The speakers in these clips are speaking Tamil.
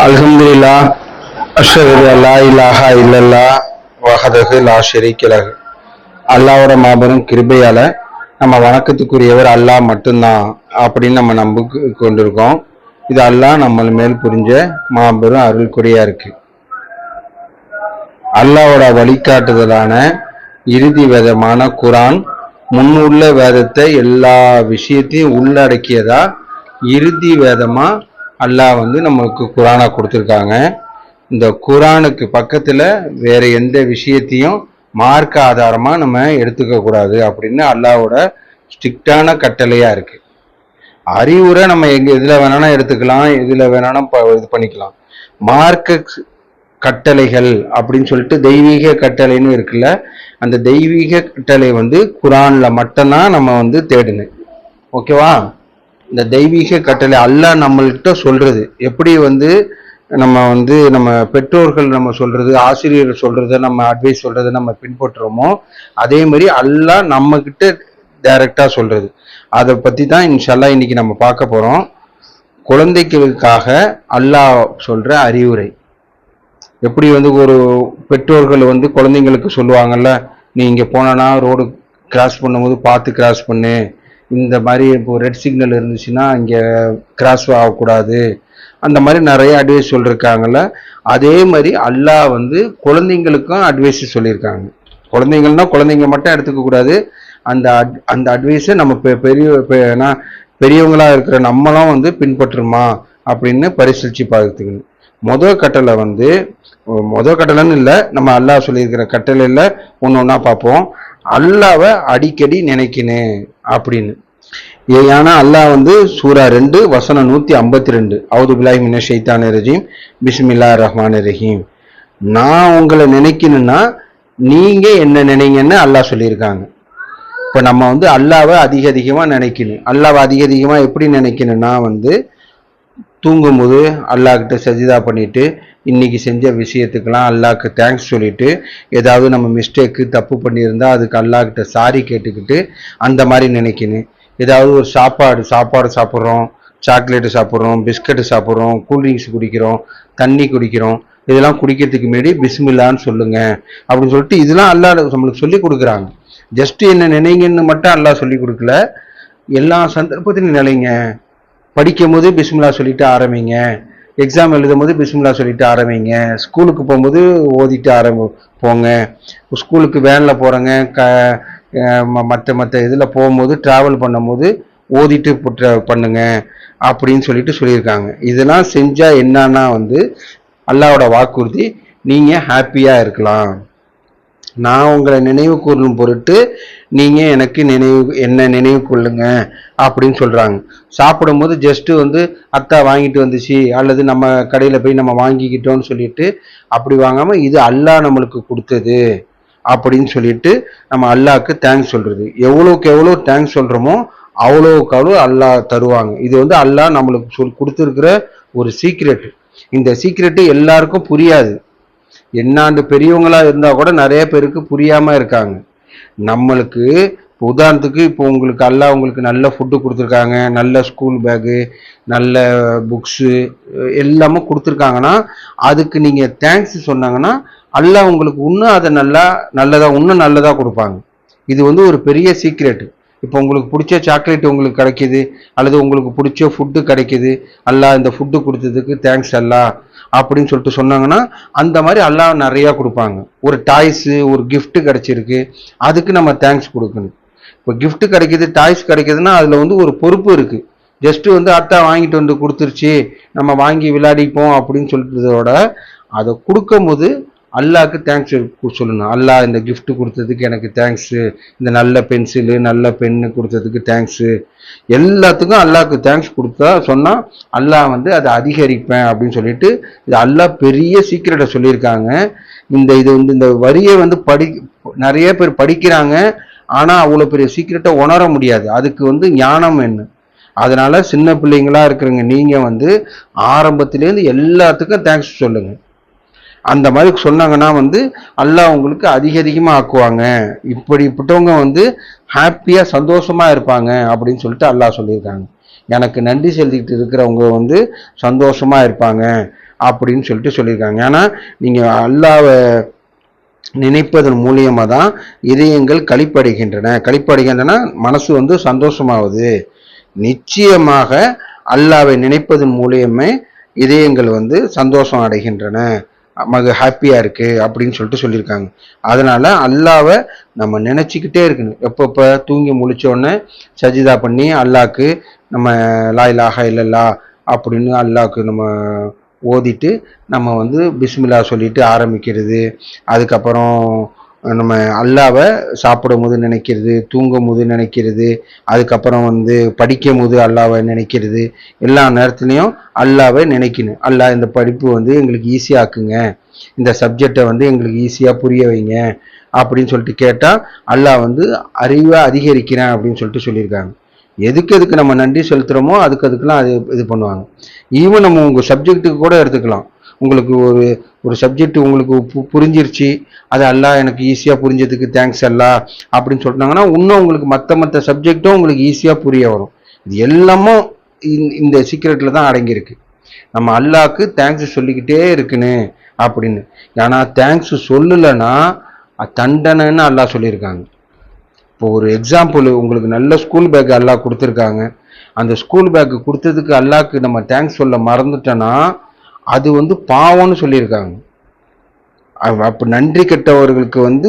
அல்ஹம்துலில்லாஹ் அஷ்ஹது அல்லா இலாஹா இல்லல்லாஹ் வஹதஹு லா ஷரீக லஹு. அல்லாஹ்வோட மாபெரும் கிருபையால நம்ம வணக்கத்துக்குரியவர் அல்லாஹ் மட்டும்தான் அப்படின்னு நம்ம நம்பி கொண்டிருக்கோம். இது அல்லாஹ் நம்ம மேல் புரிஞ்ச மாபெரும் அருள்குறியா இருக்கு. அல்லாஹ்வோட வழிகாட்டுதலான இறுதி வேதமான குரான் முன்னுள்ள வேதத்தை எல்லா விஷயத்தையும் உள்ளடக்கியதா இறுதி வேதமா அல்லாஹ் நம்மளுக்கு குரானை கொடுத்துருக்காங்க. இந்த குரானுக்கு பக்கத்துல வேற எந்த விஷயத்தையும் மார்க்க ஆதாரமா நம்ம எடுத்துக்க கூடாது அப்படின்னு அல்லாஹ்வோட ஸ்ட்ரிக்டான கட்டளையா இருக்கு. அறிவுரை நம்ம எதுல வேணாலும் எடுத்துக்கலாம், எதுல வேணாலும் இது பண்ணிக்கலாம். மார்க்க கட்டளைகள் அப்படின்னு சொல்லிட்டு தெய்வீக கட்டளைன்னு இருக்குல்ல, அந்த தெய்வீக கட்டளை குரான்ல மட்டும்தான் நம்ம தேடணும். ஓகேவா? இந்த தெய்வீக கட்டளை அல்லாஹ் நம்மள்கிட்ட சொல்றது எப்படி நம்ம நம்ம பெற்றோர்கள் நம்ம சொல்றது, ஆசிரியர் சொல்றத, நம்ம அட்வைஸ் சொல்றதை நம்ம பின்பற்றுறோமோ அதே மாதிரி அல்லாஹ் நம்ம கிட்ட டைரக்டா சொல்றது. அதை பத்தி தான் இன்ஷால்லா இன்னைக்கு நம்ம பார்க்க போறோம். குழந்தைகளுக்காக அல்லாஹ் சொல்ற அறிவுரை எப்படி ஒரு பெற்றோர்கள் குழந்தைங்களுக்கு சொல்லுவாங்கல்ல, நீ இங்க போனா ரோடு கிராஸ் பண்ணும்போது பார்த்து கிராஸ் பண்ணு, இந்த மாதிரி இப்போ ரெட் சிக்னல் இருந்துச்சுன்னா இங்கே கிராஸ் ஆகக்கூடாது, அந்த மாதிரி நிறைய அட்வைஸ் சொல்லியிருக்காங்கல்ல. அதே மாதிரி அல்லாஹ் குழந்தைங்களுக்கும் அட்வைஸ் சொல்லியிருக்காங்க. குழந்தைங்கள்னா குழந்தைங்க மட்டும் எடுத்துக்க கூடாது. அந்த அட்வைஸை நம்ம பெரியவங்களா இருக்கிற நம்மளும் பின்பற்றுமா அப்படின்னு பரிசீலிச்சு பார்த்துக்கணும். முதல் கட்டளைன்னு இல்லை, நம்ம அல்லாஹ் சொல்லியிருக்கிற கட்டளையில் ஒன்று ஒன்றா பார்ப்போம். அல்லாவை அடிக்கடி நினைக்கணும் அப்படின்னு. ஏன்னா அல்லாஹ் சூரா 2 வசனம் 152, அவுது பில்லாஹி மினஷ் ஷைத்தானிர் ரஜீம் பிஸ்மில்லாஹிர் ரஹ்மானிர் ரஹீம். நான் உங்களை நினைக்கணும்னா நீங்க என்ன நினைங்கன்னு அல்லாஹ் சொல்லியிருக்காங்க. இப்ப நம்ம அல்லாவை அதிகமா நினைக்கணும். அல்லாவை அதிகமா எப்படி நினைக்கணும்னா தூங்கும் போது அல்லாஹ் கிட்ட சஜிதா பண்ணிட்டு இன்னைக்கு செஞ்ச விஷயத்துக்கெல்லாம் அல்லாஹ்க்கு தேங்க்ஸ் சொல்லிட்டு, ஏதாவது நம்ம மிஸ்டேக்கு தப்பு பண்ணியிருந்தா அதுக்கு அல்லாஹ் கிட்ட சாரி கேட்டுக்கிட்டு அந்த மாதிரி நினைக்கணும். ஏதாவது ஒரு சாப்பாடு சாப்பிட்றோம், சாக்லேட்டு சாப்பிட்றோம், பிஸ்கட்டு சாப்பிட்றோம், கூல்ட்ரிங்க்ஸ் குடிக்கிறோம், தண்ணி குடிக்கிறோம், இதெல்லாம் குடிக்கிறதுக்கு முன்னாடி பிஸ்மில்லான்னு சொல்லுங்க அப்படின்னு சொல்லிட்டு இதெல்லாம் அல்லாஹ் நம்மளுக்கு சொல்லி கொடுக்குறாங்க. ஜஸ்ட் என்ன நினைங்கன்னு மட்டும் அல்லாஹ் சொல்லி கொடுக்கல, எல்லா சந்தர்ப்பத்திலும் நினைங்க. படிக்கும் போது பிஸ்மில்லா சொல்லிட்டு ஆரம்பிங்க, எக்ஸாம் எழுதும் போது பிஸ்மில்லா சொல்லிட்டு ஆரம்பிங்க, ஸ்கூலுக்கு போகும்போது ஓதிட்டு போங்க, ஸ்கூலுக்கு வேனில் போகிறேங்க, மற்ற இதில் போகும்போது ட்ராவல் பண்ணும்போது ஓதிட்டு பண்ணுங்க அப்படின்னு சொல்லியிருக்காங்க. இதெல்லாம் செஞ்சால் என்னன்னா அல்லாஹ்வோட வாக்குறுதி, நீங்கள் ஹாப்பியாக இருக்கலாம், நான் உங்களை நினைவு கூறும் பொருட்டு நீங்க எனக்கு என்ன நினைவு கொள்ளுங்க அப்படின்னு சொல்றாங்க. சாப்பிடும்போது ஜஸ்ட் அத்தா வாங்கிட்டு வந்துச்சு அல்லது நம்ம கடையில போய் நம்ம வாங்கிக்கிட்டோம்னு சொல்லிட்டு அப்படி வாங்காம இது அல்லாஹ் நம்மளுக்கு கொடுத்தது அப்படின்னு சொல்லிட்டு நம்ம அல்லாஹ்க்கு தேங்க்ஸ் சொல்றது. எவ்வளோக்கு எவ்வளோ தேங்க்ஸ் சொல்றோமோ அவ்வளோக்கு அவ்வளோ அல்லாஹ் தருவாங்க. இது அல்லாஹ் நம்மளுக்கு கொடுத்துருக்கிற ஒரு சீக்ரெட். இந்த சீக்ரெட்டு எல்லாருக்கும் புரியாது. என்னாண்டு பெரியவங்களா இருந்தா கூட நிறைய பேருக்கு புரியாம இருக்காங்க. நம்மளுக்கு உதாரணத்துக்கு இப்போ உங்களுக்கு அல்லாஹ் உங்களுக்கு நல்ல ஃபுட்டு கொடுத்துருக்காங்க, நல்ல ஸ்கூல் பேகு, நல்ல புக்ஸு எல்லாமே கொடுத்துருக்காங்கன்னா அதுக்கு நீங்க தேங்க்ஸ் சொன்னாங்கன்னா அல்லாஹ் உங்களுக்கு இன்னும் அதை இன்னும் நல்லதா கொடுப்பாங்க. இது ஒரு பெரிய சீக்ரெட். இப்போ உங்களுக்கு பிடிச்ச சாக்லேட் உங்களுக்கு கிடைக்கிது அல்லது உங்களுக்கு பிடிச்ச ஃபுட்டு கிடைக்கிது, அல்லாஹ் இந்த ஃபுட்டு கொடுத்ததுக்கு தேங்க்ஸ் அல்லாஹ் அப்படின்னு சொல்லிட்டு சொன்னாங்கன்னா அந்த மாதிரி அல்லாஹ் நிறையா கொடுப்பாங்க. ஒரு டாய்ஸு ஒரு கிஃப்ட் கிடைச்சிருக்கு, அதுக்கு நம்ம தேங்க்ஸ் கொடுக்கணும். இப்போ கிஃப்ட் கிடைக்கிது, டாய்ஸ் கிடைக்கிதுன்னா அதில் ஒரு பொறுப்பு இருக்கு. ஜஸ்ட் அத்தா வாங்கிட்டு கொடுத்துருச்சு நம்ம வாங்கி விளையாடிப்போம் அப்படின்னு சொல்லிட்டதோட அதை கொடுக்கும் போது அல்லாஹ்க்கு தேங்க்ஸ் சொல்லணும். அல்லாஹ் இந்த கிஃப்ட் கொடுத்ததுக்கு எனக்கு தேங்க்ஸு, இந்த நல்ல பென்சிலு நல்ல பென்னு கொடுத்ததுக்கு தேங்க்ஸு, எல்லாத்துக்கும் அல்லாஹ்க்கு தேங்க்ஸ் கொடுத்தா சொன்னால் அல்லாஹ் அதை அதிகரிப்பேன் அப்படின்னு சொல்லிட்டு இது அல்லாஹ் பெரிய சீக்கிரட்டை சொல்லியிருக்காங்க. இந்த வரியை நிறைய பேர் படிக்கிறாங்க, ஆனால் அவ்வளோ பெரிய சீக்கிரட்டை உணர முடியாது. அதுக்கு ஞானம் என்ன. அதனால சின்ன பிள்ளைங்களா இருக்கிறவங்க நீங்க ஆரம்பத்திலேருந்து எல்லாத்துக்கும் தேங்க்ஸ் சொல்லுங்க. அந்த மாதிரி சொன்னாங்கன்னா அல்லாஹ் உங்களுக்கு அதிகமா ஆக்குவாங்க. இப்படிப்பட்டவங்க ஹாப்பியா சந்தோஷமா இருப்பாங்க அப்படின்னு சொல்லிட்டு அல்லாஹ் சொல்லியிருக்காங்க. எனக்கு நன்றி செலுத்திக்கிட்டு இருக்கிறவங்க சந்தோஷமா இருப்பாங்க அப்படின்னு சொல்லிட்டு சொல்லியிருக்காங்க. ஏன்னா நீங்க அல்லாஹ்வை நினைப்பதன் மூலியமா தான் இதயங்கள் களிப்படைகின்றன, மனசு வந்து சந்தோஷமாகுது. நிச்சயமாக அல்லாஹ்வை நினைப்பதன் மூலியமே இதயங்கள் வந்து சந்தோஷம் அடைகின்றன, ஹாப்பியா இருக்கு அப்படின்னு சொல்லிட்டு சொல்லியிருக்காங்க. அதனால அல்லாஹ்வை நம்ம நினைச்சுக்கிட்டே இருக்கணும். எப்பப்ப தூங்கி முழிச்ச உடனே சஜிதா பண்ணி அல்லாஹ்க்கு நம்ம லா இலாஹா இல்லல்லா அப்படின்னு அல்லாஹ்க்கு நம்ம ஓதிட்டு நம்ம வந்து பிஸ்மில்லா சொல்லிட்டு ஆரம்பிக்கிறது. அதுக்கப்புறம் நம்ம அல்லாஹ்வை சாப்பிடும் போது நினைக்கிறது, தூங்கும் போது நினைக்கிறது, அதுக்கப்புறம் வந்து படிக்கும் போது அல்லாஹ்வை நினைக்கிறது. எல்லா நேரத்துலையும் அல்லாஹ்வை நினைக்கணும். அல்லாஹ் இந்த படிப்பு வந்து எங்களுக்கு ஈஸியாக்குங்க, இந்த சப்ஜெக்டை வந்து எங்களுக்கு ஈஸியாக புரிய வைங்க அப்படின்னு சொல்லிட்டு கேட்டால் அல்லாஹ் வந்து அறிவை அதிகரிக்கிறேன் அப்படின்னு சொல்லிட்டு சொல்லியிருக்காங்க. எதுக்கு நம்ம நன்றி செலுத்துகிறோமோ அதுக்கெல்லாம் அது இது பண்ணுவாங்க. ஈவன் நம்ம உங்கள் சப்ஜெக்ட்டுக்கு கூட எடுத்துக்கலாம். உங்களுக்கு ஒரு சப்ஜெக்ட் உங்களுக்கு புரிஞ்சிருச்சு, அது அல்லாஹ் எனக்கு ஈஸியாக புரிஞ்சதுக்கு தேங்க்ஸ் அல்லாஹ் அப்படின்னு சொல்லிட்டாங்கன்னா இன்னும் உங்களுக்கு மற்ற சப்ஜெக்டும் உங்களுக்கு ஈஸியாக புரிய வரும். இது எல்லாமும் இந்த சீக்ரெட்டில் தான் அடங்கியிருக்கு. நம்ம அல்லாஹ்க்கு தேங்க்ஸ் சொல்லிக்கிட்டே இருக்குன்னு அப்படின்னு. ஏன்னா தேங்க்ஸ் சொல்லலைன்னா தண்டனைன்னு அல்லாஹ் சொல்லியிருக்காங்க. இப்போ ஒரு எக்ஸாம்பிள், உங்களுக்கு நல்ல ஸ்கூல் பேக் அல்லாஹ் கொடுத்துருக்காங்க. அந்த ஸ்கூல் பேக் கொடுத்ததுக்கு அல்லாஹ்க்கு நம்ம தேங்க்ஸ் சொல்ல மறந்துட்டோன்னா அது வந்து பாவம்னு சொல்லியிருக்காங்க. அப்போ நன்றி கெட்டவர்களுக்கு வந்து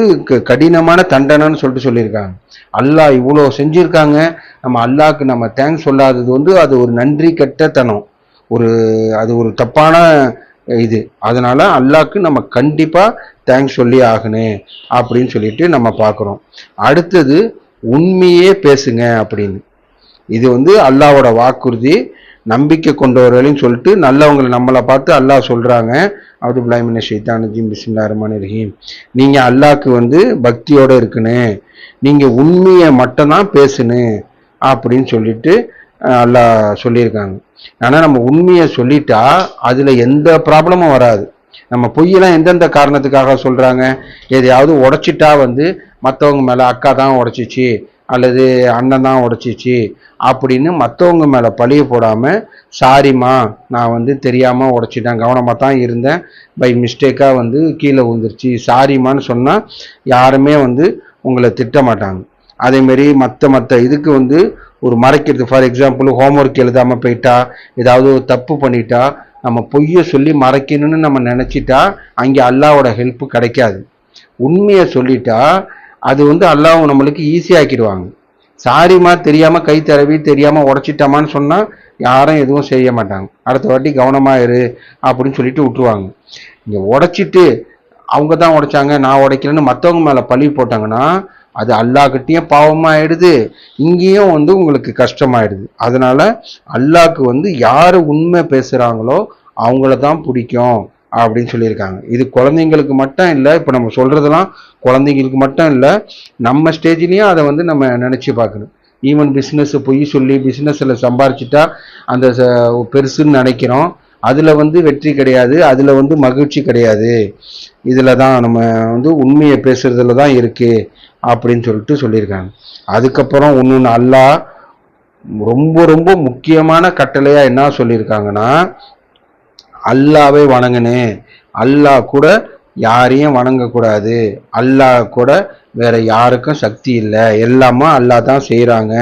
கடினமான தண்டனைன்னு சொல்லிட்டு சொல்லியிருக்காங்க. அல்லாஹ் இவ்வளோ செஞ்சிருக்காங்க, நம்ம அல்லாஹ்க்கு நம்ம தேங்க்ஸ் சொல்லாதது வந்து அது ஒரு நன்றி கெட்டத்தனம், அது ஒரு தப்பான இது. அதனால அல்லாஹ்க்கு நம்ம கண்டிப்பா தேங்க்ஸ் சொல்லி ஆகணும் அப்படின்னு சொல்லிட்டு நம்ம பார்க்குறோம். அடுத்தது உண்மையே பேசுங்க அப்படின்னு. இது வந்து அல்லாஹ்வோட வாக்குறுதி. நம்பிக்கை கொண்டவர்களையும் சொல்லிட்டு நல்லவங்களை நம்மளை பார்த்து அல்லாஹ் சொல்றாங்க, அவுது பில்லாஹி மினஷ் ஷைத்தானிர் ரஜீம் பிஸ்மில்லாஹிர் ரஹ்மானிர் ரஹீம், நீங்க அல்லாஹ்க்கு வந்து பக்தியோட இருக்கணும், நீங்க உண்மையை மட்டும்தான் பேசணும் அப்படின்னு சொல்லிட்டு அல்லாஹ் சொல்லியிருக்காங்க. ஆனா நம்ம உண்மையை சொல்லிட்டா அதுல எந்த ப்ராப்ளமும் வராது. நம்ம பொய்யெல்லாம் எந்தெந்த காரணத்துக்காக சொல்றாங்க, எதையாவது உடைச்சிட்டா வந்து மற்றவங்க மேல அக்கா தான் உடைச்சிச்சு அல்லது அண்ணன் தான் உடைச்சிச்சு அப்படின்னு மற்றவங்க மேல பழிய போடாம, சாரிம்மா நான் வந்து தெரியாம உடைச்சிட்டேன், கவனமா தான் இருந்தேன், பை மிஸ்டேக்கா வந்து கீழே விழுந்துருச்சு, சாரிம்மான்னு சொன்னா யாருமே வந்து உங்களை திட்ட மாட்டாங்க. அதே மாதிரி மற்ற இதுக்கு வந்து ஒரு மறைக்கிறது, ஃபார் எக்ஸாம்பிள் ஹோம்ஒர்க் எழுதாம போயிட்டா, ஏதாவது ஒரு தப்பு பண்ணிட்டா, நம்ம பொய்யை சொல்லி மறைக்கணும்னு நம்ம நினைச்சிட்டா அங்கே அல்லாஹ்வோட ஹெல்ப் கிடைக்காது. உண்மையை சொல்லிட்டா அது வந்து அல்லாஹ் நம்மளுக்கு ஈஸியாக்கிடுவாங்க. சாரிம்மா தெரியாம கை தடவி தெரியாம உடைச்சிட்டோமான்னு சொன்னா யாரும் எதுவும் செய்ய மாட்டாங்க, அடுத்த வாட்டி கவனமா இரு அப்படின்னு சொல்லிட்டு விட்டுருவாங்க. இங்க உடைச்சிட்டு அவங்க தான் உடைச்சாங்க நான் உடைக்கலன்னு மற்றவங்க மேல பழி போட்டாங்கன்னா அது அல்லாஹ்கிட்டயும் பாவமாயிடுது, இங்கேயும் வந்து உங்களுக்கு கஷ்டமாயிடுது. அதனால அல்லாஹ்க்கு வந்து யாரு உண்மை பேசுறாங்களோ அவங்கள தான் பிடிக்கும் அப்படின்னு சொல்லியிருக்காங்க. இது குழந்தைங்களுக்கு மட்டும் இல்லை, இப்போ நம்ம சொல்றதெல்லாம் குழந்தைங்களுக்கு மட்டும் இல்லை, நம்ம ஸ்டேஜ்லயும் அதை வந்து நம்ம நினைச்சு பார்க்கணும். ஈவன் பிஸ்னஸ் பொய் சொல்லி பிஸ்னஸ்ல சம்பாரிச்சிட்டா அந்த பெருசுன்னு நினைக்கிறோம், அதுல வந்து வெற்றி கிடையாது, அதுல வந்து மகிழ்ச்சி கிடையாது. இதுல தான் நம்ம வந்து உண்மையை பேசுறதுல தான் இருக்கு அப்படின்னு சொல்லிட்டு சொல்லியிருக்காங்க. அதுக்கப்புறம் ஒன்று அல்லாஹ் ரொம்ப ரொம்ப முக்கியமான கட்டளையா என்ன சொல்லியிருக்காங்கன்னா, அல்லாஹ்வை வணங்கணும், அல்லாஹ் கூட யாரையும் வணங்கக்கூடாது, அல்லாஹ் கூட வேற யாருக்கும் சக்தி இல்லை, எல்லாமே அல்லாஹ் தான் செய்கிறாங்க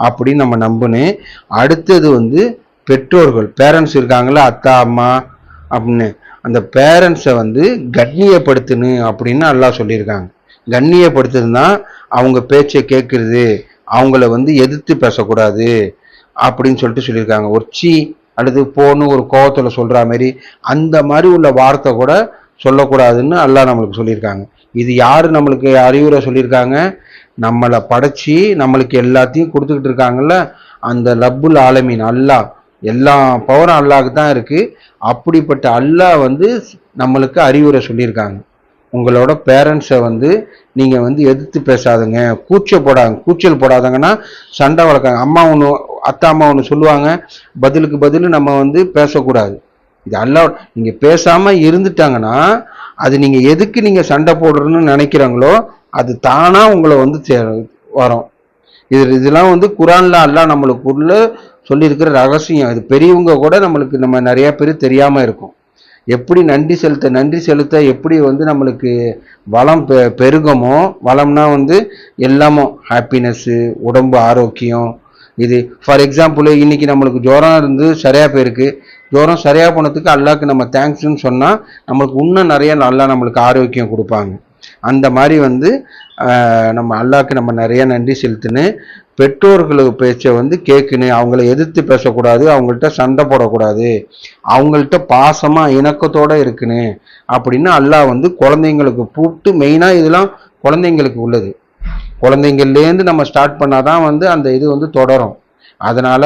அப்படின்னு நம்ம நம்பணும். அடுத்தது வந்து பெற்றோர்கள், பேரண்ட்ஸ் இருக்காங்களா, அத்தா அம்மா அப்படின்னு, அந்த பேரண்ட்ஸை வந்து கண்ணியப்படுத்தணும் அப்படின்னு அல்லாஹ் சொல்லியிருக்காங்க. கண்ணியப்படுத்துறதுனா அவங்க பேச்சை கேட்கறது, அவங்கள வந்து எதிர்த்து பேசக்கூடாது அப்படின்னு சொல்லிட்டு சொல்லியிருக்காங்க. ஒரு சீ அல்லது போன்னு ஒரு கோவத்துல சொல்ற மாதிரி அந்த மாதிரி உள்ள வார்த்தை கூட சொல்லக்கூடாதுன்னு அல்லாஹ் நம்மளுக்கு சொல்லியிருக்காங்க. இது யாரு நம்மளுக்கு அறிவுரை சொல்லியிருக்காங்க, நம்மளை படைச்சி நம்மளுக்கு எல்லாத்தையும் கொடுத்துக்கிட்டு இருக்காங்கல்ல அந்த ரப்புல் ஆலமீன் அல்லாஹ், எல்லா பவரும் அல்லாஹ்க்கு தான் இருக்கு. அப்படிப்பட்ட அல்லாஹ் வந்து நம்மளுக்கு அறிவுரை சொல்லியிருக்காங்க. உங்களோட பேரண்ட்ஸை வந்து நீங்கள் வந்து எதிர்த்து பேசாதுங்க, கூச்சல் போடாதங்கன்னா சண்டை வளர்க்காங்க. அத்தா அம்மா ஒன்று சொல்லுவாங்க, பதிலுக்கு பதில் நம்ம வந்து பேசக்கூடாது. இது அல்லாஹ், நீங்கள் பேசாமல் இருந்துட்டாங்கன்னா அது நீங்கள் எதுக்கு நீங்கள் சண்டை போடுறன்னு நினைக்கிறாங்களோ அது தானாக உங்களை வந்து வரும். இதெல்லாம் வந்து குரான்ல அல்லாஹ் நம்மளுக்குள்ள சொல்லியிருக்கிற ரகசியம். இது பெரியவங்க கூட நம்மளுக்கு நம்ம நிறைய பேர் தெரியாமல் இருக்கும். எப்படி நன்றி செலுத்த எப்படி வந்து நம்மளுக்கு வளம் பெருகமோ, வளம்னா வந்து எல்லாமோ ஹாப்பினஸ்ஸு, உடம்பு ஆரோக்கியம். இது ஃபார் எக்ஸாம்பிள் இன்னைக்கு நம்மளுக்கு ஜுரம் இருந்து சரியா போயிருக்கு. ஜுரம் சரியா போனதுக்கு அல்லாஹ்க்கு நம்ம தேங்க்ஸ்ன்னு சொன்னா நம்மளுக்கு இன்னும் நிறைய நல்லா நம்மளுக்கு ஆரோக்கியம் கொடுப்பாங்க. அந்த மாதிரி வந்து நம்ம அல்லாஹ்க்கு நம்ம நிறைய நன்றி செலுத்துன்னு, பெற்றோர்களுக்கு பேச்சை வந்து கேட்கணும். அவங்கள எதிர்த்து பேசக்கூடாது, அவங்கள்ட்ட சண்டை போடக்கூடாது, அவங்கள்ட்ட பாசமா இணக்கத்தோட இருக்கணும் அப்படின்னு அல்லாஹ் வந்து குழந்தைங்களுக்கு கூப்பிட்டு, மெயினா இதெல்லாம் குழந்தைங்களுக்கு உள்ளது. குழந்தைங்கள்லேருந்து நம்ம ஸ்டார்ட் பண்ணாதான் வந்து அந்த இது வந்து தொடரும். அதனால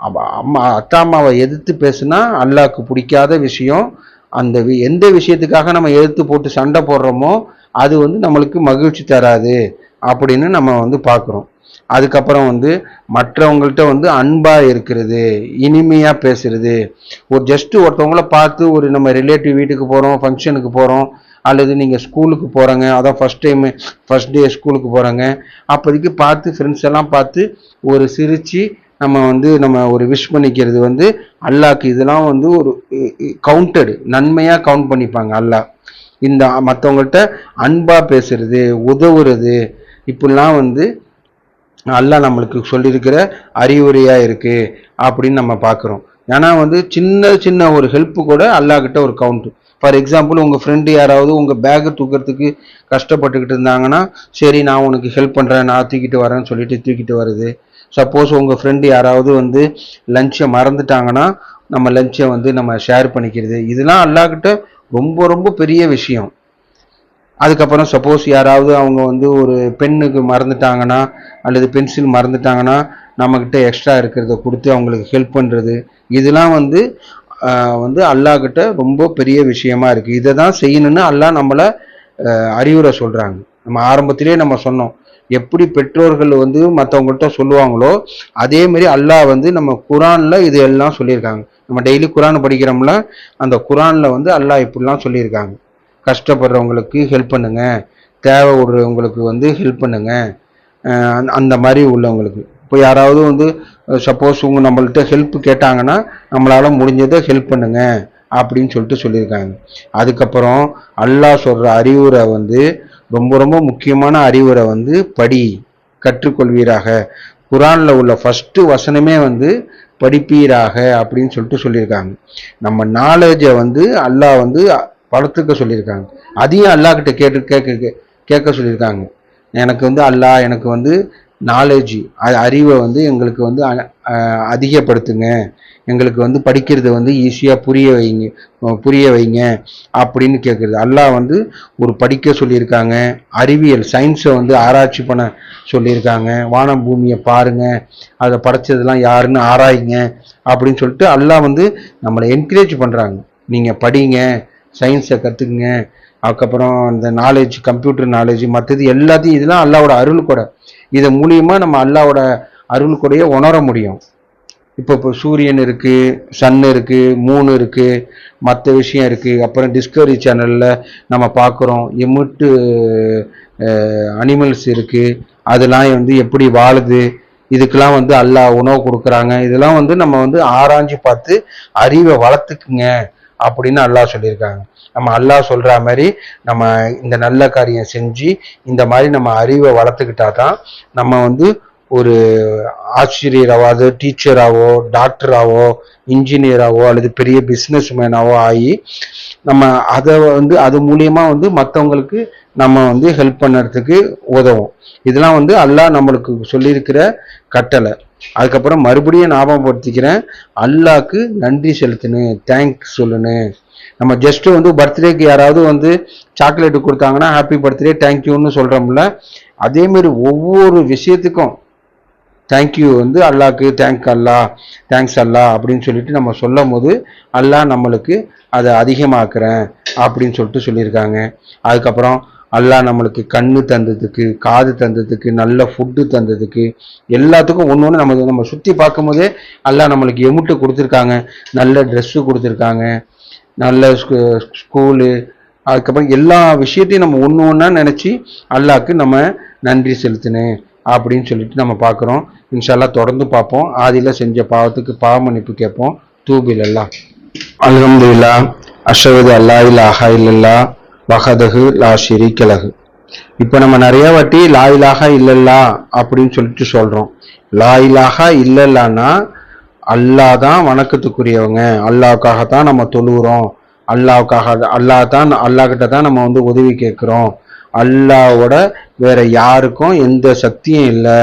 அம்மா அத்தா அம்மாவை எதிர்த்து பேசுனா அல்லாஹ்க்கு பிடிக்காத விஷயம். அந்த எந்த விஷயத்துக்காக நம்ம எதிர்த்து போட்டு சண்டை போடுறோமோ அது வந்து நம்மளுக்கு மகிழ்ச்சி தராது அப்படின்னு நம்ம வந்து பார்க்குறோம். அதுக்கப்புறம் வந்து மற்றவங்கள்ட்ட வந்து அன்பா இருக்கிறது, இனிமையா பேசுறது. ஒரு ஜஸ்ட் ஒருத்தவங்கள பார்த்து ஒரு நம்ம ரிலேட்டிவ் வீட்டுக்கு போறோம், ஃபங்க்ஷனுக்கு போறோம், அல்லது நீங்கள் ஸ்கூலுக்கு போகிறாங்க, அதான் ஃபர்ஸ்ட் டே ஸ்கூலுக்கு போகிறாங்க, அப்போதைக்கு பார்த்து ஃப்ரெண்ட்ஸ் எல்லாம் பார்த்து ஒரு சிரித்து நம்ம வந்து நம்ம ஒரு விஷ் பண்ணிக்கிறது வந்து அல்லாஹ்க்கு இதெல்லாம் வந்து ஒரு கவுண்டடு நன்மையாக கவுண்ட் பண்ணிப்பாங்க அல்லாஹ். இந்த மற்றவங்கள்ட்ட அன்பாக பேசுறது, உதவுறது, இப்படிலாம் வந்து அல்லாஹ் நம்மளுக்கு சொல்லியிருக்கிற அறிவுரையாக இருக்குது அப்படின்னு நம்ம பார்க்குறோம். ஏன்னா வந்து சின்ன சின்ன ஒரு ஹெல்ப்பு கூட அல்லாஹ்கிட்ட ஒரு கவுண்ட்டு. ஃபார் எக்ஸாம்பிள் உங்கள் ஃப்ரெண்டு யாராவது உங்கள் பேக்கை தூக்கிறதுக்கு கஷ்டப்பட்டுக்கிட்டு இருந்தாங்கன்னா, சரி நான் உனக்கு ஹெல்ப் பண்ணுறேன், நான் தூக்கிட்டு வரேன்னு சொல்லிட்டு தூக்கிட்டு வருது. சப்போஸ் உங்கள் ஃப்ரெண்டு யாராவது வந்து லஞ்சை மறந்துட்டாங்கன்னா நம்ம லஞ்சை வந்து நம்ம ஷேர் பண்ணிக்கிறது. இதெல்லாம் அல்லாஹ்கிட்ட ரொம்ப ரொம்ப பெரிய விஷயம். அதுக்கப்புறம் சப்போஸ் யாராவது அவங்க வந்து ஒரு பெண்ணுக்கு மறந்துட்டாங்கன்னா அல்லது பென்சில் மறந்துட்டாங்கன்னா நம்மக்கிட்ட எக்ஸ்ட்ரா இருக்கிறத கொடுத்து அவங்களுக்கு ஹெல்ப் பண்ணுறது. இதெல்லாம் வந்து வந்து அல்லாஹ்கிட்ட ரொம்ப பெரிய விஷயமா இருக்குது. இதை தான் செய்யணும்னு அல்லாஹ் நம்மளை அறிவுரை சொல்கிறாங்க. நம்ம ஆரம்பத்திலே நம்ம சொன்னோம், எப்படி பெற்றோர்கள் வந்து மற்றவங்கள்ட்ட சொல்லுவாங்களோ அதே மாதிரி அல்லாஹ் வந்து நம்ம குரானில் இது எல்லாம் சொல்லியிருக்காங்க. நம்ம டெய்லி குரான் படிக்கிறோம்ல, அந்த குரானில் வந்து அல்லாஹ் இப்படிலாம் சொல்லியிருக்காங்க. கஷ்டப்படுறவங்களுக்கு ஹெல்ப் பண்ணுங்க, தேவை விடுறவங்களுக்கு வந்து ஹெல்ப் பண்ணுங்க, அந்த மாதிரி உள்ளவங்களுக்கு. இப்போ யாராவது வந்து சப்போஸ் நம்மள்கிட்ட ஹெல்ப் கேட்டாங்கன்னா நம்மளால் முடிஞ்சதை ஹெல்ப் பண்ணுங்க அப்படின்னு சொல்லிட்டு சொல்லியிருக்காங்க. அதுக்கப்புறம் அல்லாஹ் சொல்கிற அறிவுரை வந்து ரொம்ப ரொம்ப முக்கியமான அறிவுரை வந்து கற்றுக்கொள்வீராக. குரானில் உள்ள ஃபஸ்ட்டு வசனமே வந்து படிப்பீராக அப்படின்னு சொல்லிட்டு சொல்லியிருக்காங்க. நம்ம நாலேஜை வந்து அல்லாஹ் வந்து வளர்த்துக்க சொல்லியிருக்காங்க. அதையும் அல்லாஹ்கிட்ட கேட்க சொல்லியிருக்காங்க. எனக்கு வந்து அல்லாஹ் எனக்கு வந்து நாலேஜ் அறிவை வந்து எங்களுக்கு வந்து அதிகப்படுத்துங்க, எங்களுக்கு வந்து படிக்கிறது வந்து ஈஸியாக புரிய வைங்க அப்படின்னு கேட்குறது. அல்லாஹ் வந்து ஒரு படிக்க சொல்லியிருக்காங்க, அறிவியல் சயின்ஸை வந்து ஆராய்ச்சி பண்ண சொல்லியிருக்காங்க. வானம் பூமியை பாருங்க, அதை படைச்சதெல்லாம் யாருன்னு ஆராய்ங்க அப்படின்னு சொல்லிட்டு அல்லாஹ் வந்து நம்மளை என்கரேஜ் பண்ணுறாங்க. நீங்கள் படிங்க, சயின்ஸை கற்றுக்குங்க, அதுக்கப்புறம் இந்த நாலேஜ் கம்ப்யூட்டர் நாலேஜ் மற்றது எல்லாத்தையும் இதெல்லாம் அல்லாவோட அருள் கூட. இது மூலியமாக நம்ம அல்லாவோட அருள் கூடயே உணர முடியும். இப்போ சூரியன் இருக்குது, சன் இருக்குது, மூணு இருக்குது, மற்ற விஷயம் இருக்குது. அப்புறம் டிஸ்கவரி சேனலில் நம்ம பார்க்குறோம் எம்மிட்டு அனிமல்ஸ் இருக்குது, அதெல்லாம் வந்து எப்படி வாழுது, இதுக்கெல்லாம் வந்து அல்லாஹ் உணவு கொடுக்குறாங்க. இதெல்லாம் வந்து நம்ம வந்து ஆராய்ஞ்சு பார்த்து அறிவை வளர்த்துக்குங்க அப்படின்னு அல்லாஹ் சொல்லியிருக்காங்க. நம்ம அல்லாஹ் சொல்கிற மாதிரி நம்ம இந்த நல்ல காரியம் செஞ்சு இந்த மாதிரி நம்ம அறிவை வளர்த்துக்கிட்டா தான் நம்ம வந்து ஒரு ஆசிரியராவோ டீச்சராகவோ டாக்டராகவோ இன்ஜினியராகவோ அல்லது பெரிய பிஸ்னஸ் மேனாவோ ஆகி நம்ம அதை வந்து அது மூலியமா வந்து மற்றவங்களுக்கு நம்ம வந்து ஹெல்ப் பண்ணுறதுக்கு உதவும். இதெல்லாம் வந்து அல்லாஹ் நம்மளுக்கு சொல்லியிருக்கிற கட்டளை. அதுக்கப்புறம் மறுபடியும் ஞாபகப்படுத்திக்கிறேன், அல்லாஹ்க்கு நன்றி செலுத்தணும், தேங்க்ஸ் சொல்லணும். நம்ம ஜஸ்ட் வந்து பர்த்டேக்கு யாராவது வந்து சாக்லேட்டு கொடுத்தாங்கன்னா ஹாப்பி பர்த்டே தேங்க்யூன்னு சொல்கிறோம்ல, அதேமாரி ஒவ்வொரு விஷயத்துக்கும் தேங்க்யூ வந்து அல்லாஹ்க்கு தேங்க்ஸ் அல்லாஹ் அப்படின்னு சொல்லிட்டு நம்ம சொல்லும் போது அல்லாஹ் நம்மளுக்கு அதை அதிகமாக்குறேன் அப்படின்னு சொல்லிட்டு சொல்லியிருக்காங்க. அதுக்கப்புறம் அல்லாஹ் நம்மளுக்கு கண்ணு தந்ததுக்கு, காது தந்ததுக்கு, நல்ல ஃபுட்டு தந்ததுக்கு, எல்லாத்துக்கும் ஒன்று ஒன்று நம்ம சுற்றி பார்க்கும் போதே அல்லாஹ் நம்மளுக்கு எமுட்டு கொடுத்துருக்காங்க, நல்ல ட்ரெஸ்ஸு கொடுத்துருக்காங்க, நல்ல ஸ்கூலு, அதுக்கப்புறம் எல்லா விஷயத்தையும் நம்ம ஒன்று ஒன்றா நினச்சி அல்லாஹ்க்கு நம்ம நன்றி செலுத்தினேன் அப்படின்னு சொல்லிட்டு நம்ம பார்க்குறோம். இன்ஷால்லா தொடர்ந்து பார்ப்போம். ஆதியில் செஞ்ச பாவத்துக்கு பாவ மன்னிப்பு கேட்போம். தூபில் எல்லாம் அல்ஹம்துலில்லாஹ். அஷ்ஹது அல்லா இலாஹா இல்லல்லா வஹதஹு லா ஷரீக லஹு. இப்போ நம்ம நிறைய வாட்டி லா இலாஹா இல்லல்லா அப்படின்னு சொல்லிட்டு சொல்றோம். லா இலாஹா இல்லல்லான்னா அல்லாஹ் தான் வணக்கத்துக்குரியவங்க, அல்லாஹ்வுக்காகத்தான் நம்ம தொழுகிறோம், அல்லாஹ் கிட்ட தான் நம்ம வந்து உதவி கேட்கிறோம், அல்லாஹ்வோட வேற யாருக்கும் எந்த சக்தியும் இல்லை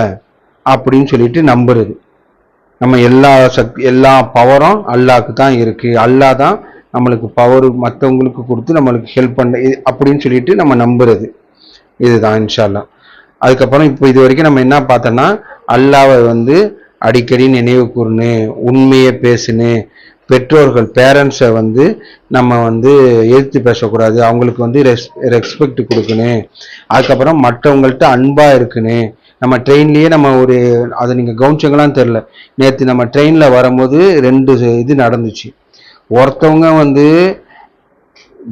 அப்படின்னு சொல்லிட்டு நம்புறது. நம்ம எல்லா பவரும் அல்லாஹ்க்கு தான் இருக்கு, அல்லாஹ் தான் நம்மளுக்கு பவர் மற்றவங்களுக்கு கொடுத்து நம்மளுக்கு ஹெல்ப் பண்ண அப்படின்னு சொல்லிட்டு நம்ம நம்புறது. இதுதான் இன்ஷா அல்லாஹ். அதுக்கப்புறம் இப்போ இது வரைக்கும் நம்ம என்ன பார்த்தோம்னா, அல்லாஹ்வை வந்து அடிக்கடி நினைவு கூர்னு, உண்மையை பேசுன்னு, பெற்றோர்கள் பேரண்ட்ஸை வந்து நம்ம வந்து எதிர்த்து பேசக்கூடாது, அவங்களுக்கு வந்து ரெஸ்பெக்ட் கொடுக்கணும். அதுக்கப்புறம் மற்றவங்கள்ட்ட அன்பா இருக்குன்னு. நம்ம ட்ரெயின்லயே நம்ம ஒரு அதை நீங்க கவனிச்சங்களான்னு தெரியல, நேற்று நம்ம ட்ரெயின்ல வரும்போது 2 இது நடந்துச்சு. ஒருத்தவங்க வந்து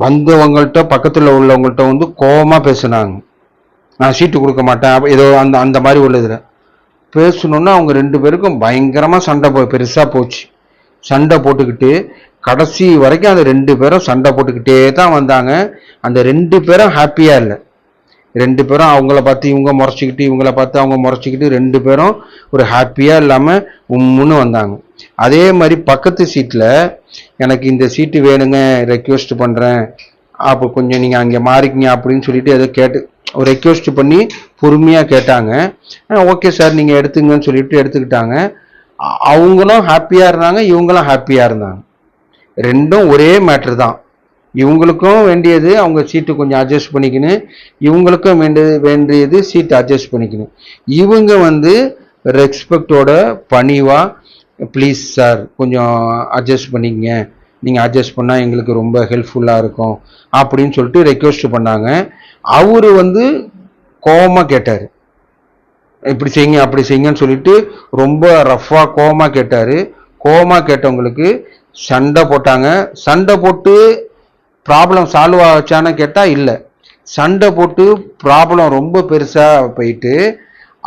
வந்தவங்கள்ட்ட பக்கத்துல உள்ளவங்கள்ட்ட வந்து கோபமா பேசுனாங்க, நான் சீட்டு கொடுக்க மாட்டேன் ஏதோ அந்த அந்த மாதிரி உள்ளதுல பேசணும்னா அவங்க 2 பேருக்கும் பயங்கரமா சண்டை பெருசா போச்சு. சண்டை போட்டுக்கிட்டு கடைசி வரைக்கும் அந்த 2 பேரும் சண்டை போட்டுக்கிட்டே தான் வந்தாங்க. அந்த 2 பேரும் ஹாப்பியா இல்லை. 2 பேரும் அவங்கள பார்த்து இவங்க முறைச்சிக்கிட்டு, இவங்கள பார்த்து அவங்க முறைச்சிக்கிட்டு, 2 பேரும் ஒரு ஹாப்பியா இல்லாம உம்முன்னு வந்தாங்க. அதே மாதிரி பக்கத்து சீட்ல எனக்கு இந்த சீட்டு வேணுங்க, ரெக்வெஸ்ட் பண்றேன், அப்போ கொஞ்சம் நீங்க அங்கே மாறிக்கிங்க அப்படின்னு சொல்லிட்டு ஏதோ கேட்டு ஒரு ரெக்வெஸ்ட் பண்ணி பொறுமையா கேட்டாங்க. ஓகே சார் நீங்க எடுத்துங்கன்னு சொல்லிட்டு எடுத்துக்கிட்டாங்க. அவங்களும் ஹாப்பியா இருந்தாங்க, இவங்களும் ஹாப்பியா இருந்தாங்க. ரெண்டும் ஒரே மேட்ரு தான். இவங்களுக்கும் வேண்டியது அவங்க சீட்டு கொஞ்சம் அட்ஜஸ்ட் பண்ணிக்கணும், இவங்களுக்கும் வேண்டியது சீட்டு அட்ஜஸ்ட் பண்ணிக்கணும். இவங்க வந்து ரெஸ்பெக்டோட பணிவா ப்ளீஸ் சார் கொஞ்சம் அட்ஜஸ்ட் பண்ணிக்கங்க, நீங்கள் அட்ஜஸ்ட் பண்ணால் எங்களுக்கு ரொம்ப ஹெல்ப்ஃபுல்லாக இருக்கும் அப்படின்னு சொல்லிட்டு ரெக்வெஸ்ட் பண்ணாங்க. அவரு வந்து கோபமாக கேட்டார், இப்படி செய்யுங்க அப்படி செய்யுங்கன்னு சொல்லிட்டு ரொம்ப ரஃப்பாக கோபமாக கேட்டார். கோபமாக கேட்டவங்களுக்கு சண்டை போட்டாங்க. சண்டை போட்டு ப்ராப்ளம் சால்வ் ஆச்சான்னு கேட்டால் இல்லை, சண்டை போட்டு ப்ராப்ளம் ரொம்ப பெருசாக போயிட்டு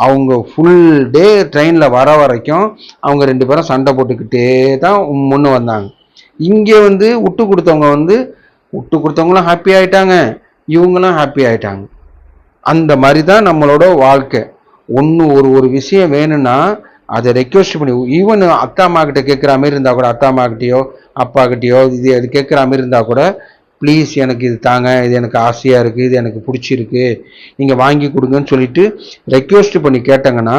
அவங்க ஃபுல் டே ட்ரெயினில் வர வரைக்கும் அவங்க 2 பேரும் சண்டை போட்டுக்கிட்டே தான் முன்னு வந்தாங்க. இங்கே வந்து விட்டு கொடுத்தவங்களும் ஹாப்பி ஆயிட்டாங்க, இவங்களும் ஹாப்பி ஆயிட்டாங்க. அந்த மாதிரி தான் நம்மளோட வாழ்க்கை. ஒரு விஷயம் வேணும்னா அதை ரெக்வெஸ்ட் பண்ணி, ஈவன் அத்தா அம்மா கிட்ட கேட்குற மாதிரி இருந்தால் கூட, அத்தா அம்மா கிட்டேயோ அப்பா கிட்டேயோ இது கேட்குற மாதிரி இருந்தால் கூட, ப்ளீஸ் எனக்கு இது தாங்க, இது எனக்கு ஆசையாக இருக்குது, இது எனக்கு பிடிச்சிருக்கு, நீங்கள் வாங்கி கொடுங்கன்னு சொல்லிட்டு ரெக்வெஸ்ட் பண்ணி கேட்டாங்கன்னா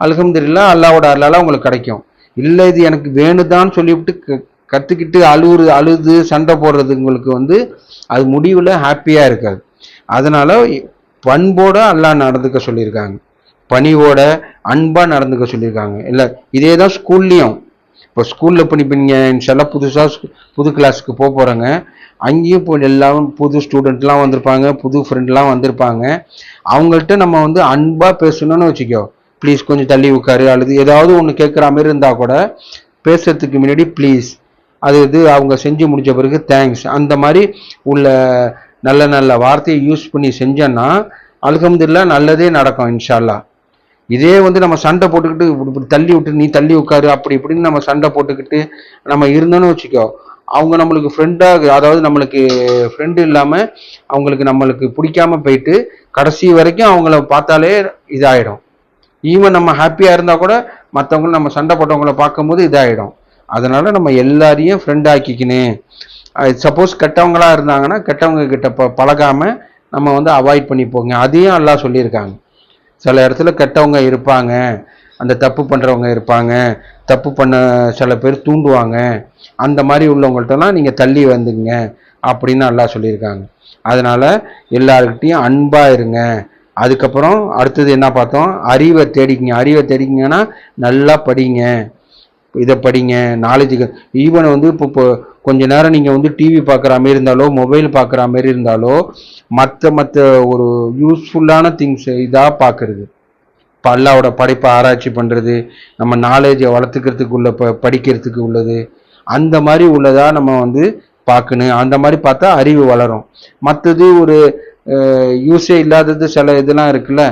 அல்ஹம்துலில்லாஹ் அல்லாஹ்வோட அருளால உங்களுக்கு கிடைக்கும். இல்லை இது எனக்கு வேணுதான்னு சொல்லிவிட்டு கற்றுக்கிட்டு அழுது சண்டை போடுறது உங்களுக்கு வந்து அது முடிவில் ஹாப்பியாக இருக்காது. அதனால பண்போட அல்லாஹ் நடந்துக்க சொல்லியிருக்காங்க, பணிவோட அன்பாக நடந்துக்க சொல்லியிருக்காங்க. இல்லை இதே தான் ஸ்கூல்லையும். இப்போ ஸ்கூலில் இப்போ நீங்கள் இன்ஷால்லா புது கிளாஸுக்கு போகிறாங்க, அங்கேயும் இப்போ எல்லாரும் புது ஸ்டூடெண்ட்லாம் வந்திருப்பாங்க, புது ஃப்ரெண்ட்லாம் வந்திருப்பாங்க. அவங்கள்ட்ட நம்ம வந்து அன்பாக பேசணும்னு வச்சுக்கோ, ப்ளீஸ் கொஞ்சம் தள்ளி உட்காரு, அல்லது ஏதாவது ஒன்று கேட்குற மாதிரி இருந்தால் கூட பேசுறதுக்கு முன்னாடி ப்ளீஸ், அது அவங்க செஞ்சு முடிஞ்ச பிறகு தேங்க்ஸ், அந்த மாதிரி உள்ள நல்ல நல்ல வார்த்தையை யூஸ் பண்ணி செஞ்சோன்னா அல்ஹம்துலில்லாஹ் நல்லதே நடக்கும் இன்ஷா அல்லாஹ். இதே வந்து நம்ம சண்டை போட்டுக்கிட்டு இப்படி தள்ளி விட்டு நீ தள்ளி உட்காரு அப்படி இப்படின்னு நம்ம சண்டை போட்டுக்கிட்டு நம்ம இருந்தோன்னு வச்சுக்கோ, அவங்க நம்மளுக்கு ஃப்ரெண்டாக, அதாவது நம்மளுக்கு ஃப்ரெண்டு இல்லாமல் நம்மளுக்கு பிடிக்காம போயிட்டு கடைசி வரைக்கும் அவங்கள பார்த்தாலே இதாகிடும். ஈவன் நம்ம ஹாப்பியாக இருந்தால் கூட மற்றவங்களும் நம்ம சண்டை போட்டவங்கள பார்க்கும்போது இதாகிடும். அதனால நம்ம எல்லாரையும் ஃப்ரெண்ட் ஆக்கிக்கணும். சப்போஸ் கெட்டவங்களா இருந்தாங்கன்னா கெட்டவங்க கிட்ட பழகாமல் நம்ம வந்து அவாய்ட் பண்ணி போங்க. அதையும் அல்லாஹ் சொல்லியிருக்காங்க. சில இடத்துல கெட்டவங்க இருப்பாங்க, அந்த தப்பு பண்ணுறவங்க இருப்பாங்க, தப்பு பண்ண சில பேர் தூண்டுவாங்க, அந்த மாதிரி உள்ளவங்கள்ட்டலாம் நீங்கள் தள்ளி வந்துங்க அப்படின்னு அல்லாஹ் சொல்லியிருக்காங்க. அதனால எல்லாருக்கிட்டையும் அன்பாக இருங்க. அதுக்கப்புறம் அடுத்தது என்ன பார்த்தோம், அறிவை தேடிக்கிங்கன்னா நல்லா படிங்க, இதை படிங்க, நாலேஜுக்கு. ஈவன் வந்து இப்போ கொஞ்ச நேரம் நீங்கள் வந்து டிவி பார்க்குற மாதிரி இருந்தாலோ மொபைல் பார்க்குற மாதிரி இருந்தாலோ மற்ற ஒரு யூஸ்ஃபுல்லான திங்ஸ் இதாக பார்க்குறது, இப்போ அல்லாவோட படைப்பை ஆராய்ச்சி பண்ணுறது, நம்ம நாலேஜை வளர்த்துக்கிறதுக்கு உள்ள படிக்கிறதுக்கு உள்ளது, அந்த மாதிரி உள்ளதாக நம்ம வந்து பார்க்கணும். அந்த மாதிரி பார்த்தா அறிவு வளரும். மற்றது ஒரு யூஸே இல்லாதது சில இதெல்லாம் இருக்குல்ல,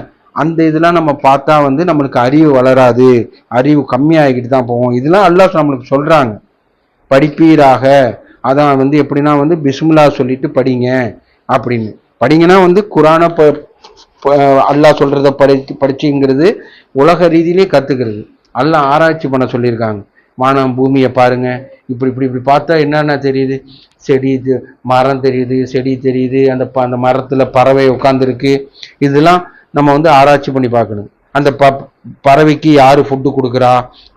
அந்த இதெல்லாம் நம்ம பார்த்தா வந்து நம்மளுக்கு அறிவு வளராது, அறிவு கம்மியாகிக்கிட்டு தான் போகும். இதெல்லாம் அல்லாஹ் நம்மளுக்கு சொல்கிறாங்க, படிப்பீராக அதான் வந்து எப்படின்னா வந்து பிஸ்மில்லா சொல்லிட்டு படிங்க அப்படின்னு. படிங்கன்னா வந்து குரானை அல்லாஹ் சொல்றத படிச்சுங்கிறது உலக ரீதியிலே கத்துக்கிறது. அல்லாஹ் ஆராய்ச்சி பண்ண சொல்லியிருக்காங்க. வானம் பூமியை பாருங்க, இப்படி இப்படி இப்படி பார்த்தா என்னென்ன தெரியுது, செடி மரம் தெரியுது, செடி தெரியுது, அந்த மரத்துல பறவை உட்காந்துருக்கு. இதெல்லாம் நம்ம வந்து ஆராய்ச்சி பண்ணி பார்க்கணும். அந்த பறவைக்கு யாரு ஃபுட்டு கொடுக்குறா,